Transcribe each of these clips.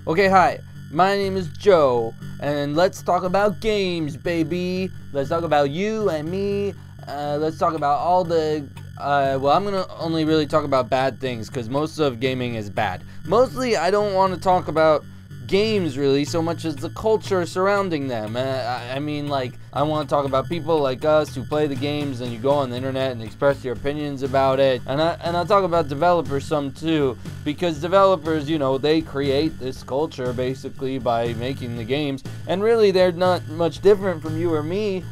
Okay, hi, my name is Joe, and let's talk about games, baby. Let's talk about you and me. Let's talk about all the, well, I'm gonna only really talk about bad things, because most of gaming is bad. Mostly, I don't want to talk about games, really, so much as the culture surrounding them. I mean, like, I want to talk about people like us who play the games, and you go on the internet and express your opinions about it. And I'll talk about developers some too, because developers, you know, they create this culture basically by making the games, and really they're not much different from you or me.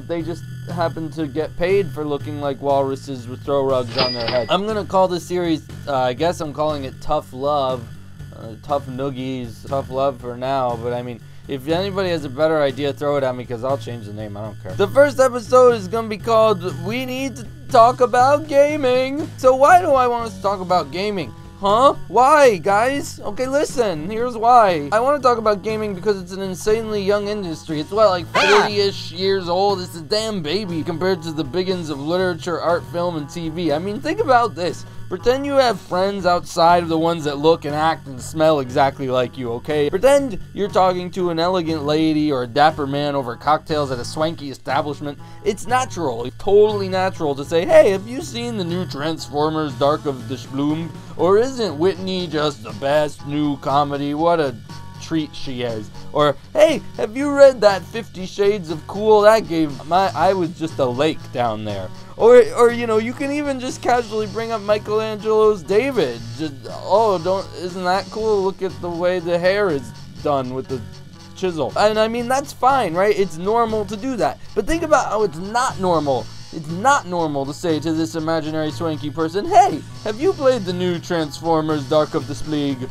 They just happen to get paid for looking like walruses with throw rugs on their heads. I'm gonna call this series, I guess I'm calling it Tough Love. Tough Noogies, Tough Love for now, but I mean, if anybody has a better idea, throw it at me, because I'll change the name, I don't care. The first episode is gonna be called We Need to Talk About Gaming. So why do I want us to talk about gaming? Huh? Why, guys? Okay, listen, here's why. I want to talk about gaming because it's an insanely young industry. It's what, like 40-ish years old? It's a damn baby compared to the biggins of literature, art, film, and TV. I mean, think about this. Pretend you have friends outside of the ones that look and act and smell exactly like you, okay? Pretend you're talking to an elegant lady or a dapper man over cocktails at a swanky establishment. It's natural, it's totally natural to say, hey, have you seen the new Transformers Dark of the Sploom? Or isn't Whitney just the best new comedy? What a treat she is. Or, hey, have you read that 50 Shades of Cool? That gave I was just a lake down there. Or you know, you can even just casually bring up Michelangelo's David. Just, oh, isn't that cool? Look at the way the hair is done with the chisel. And I mean, that's fine, right? It's normal to do that. But think about how it's not normal. It's not normal to say to this imaginary swanky person, hey, have you played the new Transformers Dark of the Spleeg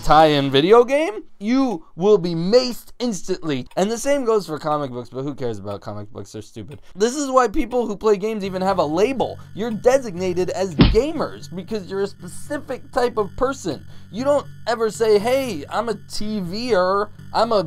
tie-in video game? You will be maced instantly. And the same goes for comic books, but who cares about comic books? They're stupid. This is why people who play games even have a label. You're designated as gamers because you're a specific type of person. You don't ever say, hey, I'm a TVer, I'm a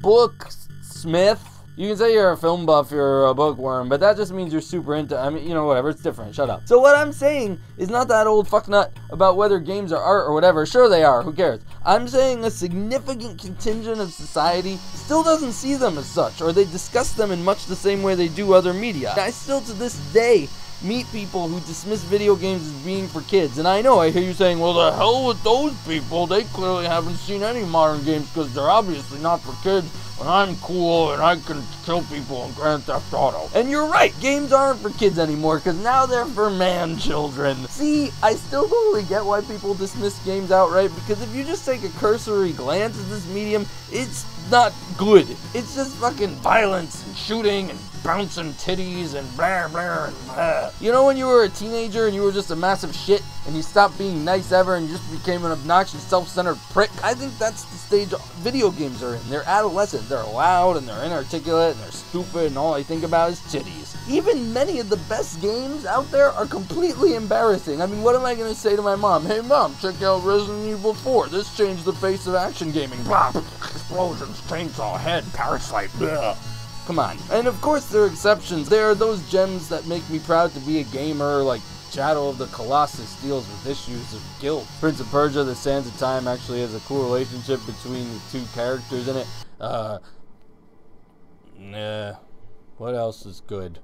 booksmith. You can say you're a film buff, you're a bookworm, but that just means you're super into, I mean, you know, whatever, it's different, shut up. So what I'm saying is not that old fucknut about whether games are art or whatever. Sure they are, who cares? I'm saying a significant contingent of society still doesn't see them as such, or they discuss them in much the same way they do other media. I still to this day meet people who dismiss video games as being for kids, and I know, I hear you saying, well, the hell with those people, they clearly haven't seen any modern games because they're obviously not for kids, and I'm cool and I can kill people in Grand Theft Auto. And you're right, games aren't for kids anymore because now they're for man children. See, I still totally get why people dismiss games outright, because if you just take a cursory glance at this medium, it's not good. It's just fucking violence and shooting and bouncing titties and blah blah and blah. You know when you were a teenager and you were just a massive shit and you stopped being nice ever and you just became an obnoxious, self-centered prick? I think that's the stage video games are in. They're adolescent, they're loud and they're inarticulate and they're stupid and all I think about is titties. Even many of the best games out there are completely embarrassing. I mean, what am I gonna say to my mom? Hey mom, check out Resident Evil 4. This changed the face of action gaming. Blah, explosions, chainsaw head, parasite, blah. Come on. And of course there are exceptions. There are those gems that make me proud to be a gamer, like Shadow of the Colossus deals with issues of guilt. Prince of Persia: The Sands of Time actually has a cool relationship between the two characters in it. What else is good?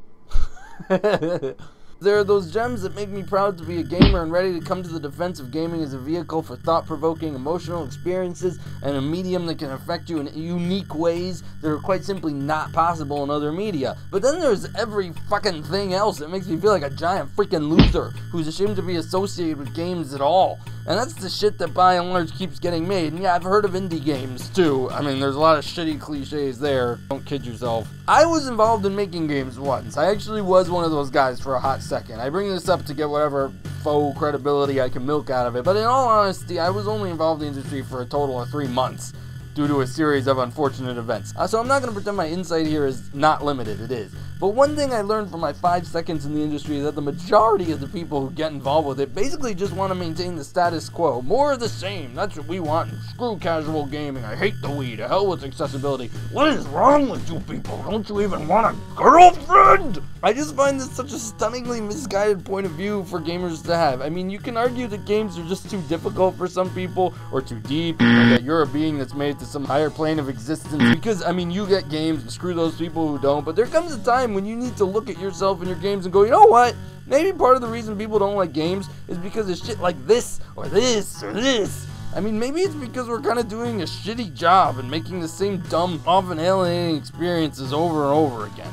There are those gems that make me proud to be a gamer and ready to come to the defense of gaming as a vehicle for thought-provoking emotional experiences and a medium that can affect you in unique ways that are quite simply not possible in other media. But then there's every fucking thing else that makes me feel like a giant freaking loser who's ashamed to be associated with games at all. And that's the shit that by and large keeps getting made. And yeah, I've heard of indie games too. I mean, there's a lot of shitty cliches there. Don't kid yourself. I was involved in making games once. I actually was one of those guys for a hot second. I bring this up to get whatever faux credibility I can milk out of it. But in all honesty, I was only involved in the industry for a total of 3 months due to a series of unfortunate events. So I'm not going to pretend my insight here is not limited. It is. But one thing I learned from my 5 seconds in the industry is that the majority of the people who get involved with it basically just want to maintain the status quo. More of the same. That's what we want. Screw casual gaming. I hate the Wii. To hell with accessibility. What is wrong with you people? Don't you even want a girlfriend? I just find this such a stunningly misguided point of view for gamers to have. I mean, you can argue that games are just too difficult for some people, or too deep, or that you're a being that's made to some higher plane of existence. Because, I mean, you get games, and screw those people who don't. But there comes a time when you need to look at yourself and your games and go, you know what? Maybe part of the reason people don't like games is because of shit like this, or this, or this. I mean, maybe it's because we're kind of doing a shitty job and making the same dumb, often alienating experiences over and over again.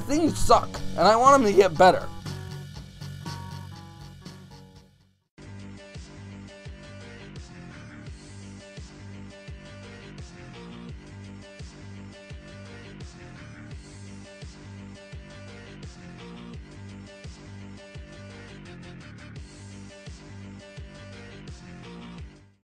Things suck, and I want them to get better.